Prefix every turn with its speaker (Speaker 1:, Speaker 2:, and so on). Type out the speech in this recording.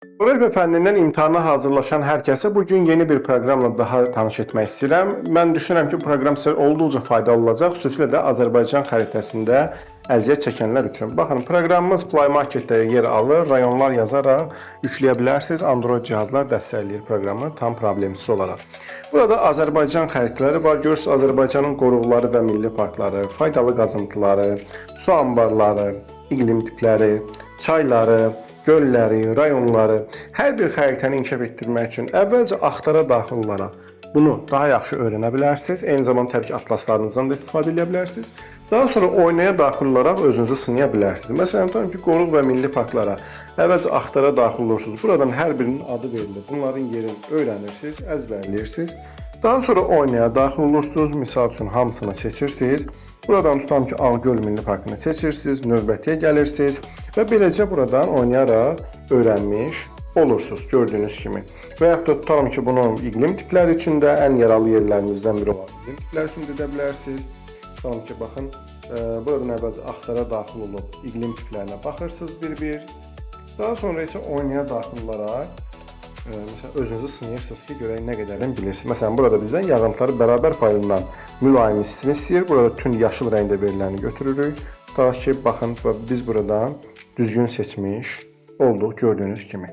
Speaker 1: Coğrafya fənnindən imtahana hazırlaşan hər kəsə bugün yeni bir proqramla daha tanış etmək istəyirəm. Mən düşünürəm ki, bu proqram sizə olduqca faydalı olacaq, xüsusilə də Azərbaycan xəritəsində əziyyət çəkənlər üçün. Baxın, proqramımız Play Marketdə yer alır, rayonlar yazaraq yükləyə bilərsiniz. Android cihazlar dəstəkləyir proqramı tam problemsiz olaraq. Burada Azərbaycan xəritələri var. Görürsünüz, Azərbaycanın qoruqları və milli parkları, faydalı qazıntıları, su anbarları, iqlim tipləri, çayları, gölləri, rayonları, hər bir xəritəni inkişaf etdirmək üçün əvvəlcə axtara daxil olaraq bunu daha yaxşı öyrənə bilərsiniz. Eyni zamanda təbii ki, atlaslarınızdan da istifadə edə bilərsiniz. Daha sonra oynaya daxil olaraq özünüzü sınaya bilərsiniz. Məsələn, tutalım ki, qoruq və milli parklara əvvəlcə axtara daxil olursunuz. Buradan hər birinin adı verilir. Bunların yerini öyrənirsiniz, əzbərləyirsiniz. Daha sonra oynaya daxil olursunuz. Misal üçün hamısını seçirsiniz. Buradan tutalım ki, Ağgöl Milli Parkını seçirsiniz, növbətiyə gəlirsiniz və beləcə buradan oynayaraq öyrənmiş olursunuz, gördüyünüz kimi. Və yaxud da tutalım ki, bunu iqlim tipləri üçün də ən yaralı yerlərinizdən biri olan iqlim tipləri üçün də edə bilərsiniz. Tutalım ki, baxın, buradan əvvəlcə axtara daxil olub iqlim tiplərinə baxırsınız bir-bir. Daha sonra isə oynaya daxil olaraq məsələn, özünüzü sınayırsınız ki, görək nə qədərini bilirsiniz. Məsələn, burada bizdən yağıntıları bərabər payından mülayim istini istəyir. Burada tünd yaşıl rəngdə veriləni götürürük. Tutaq ki, baxın, biz buradan düzgün seçmiş olduq, gördüyünüz kimi.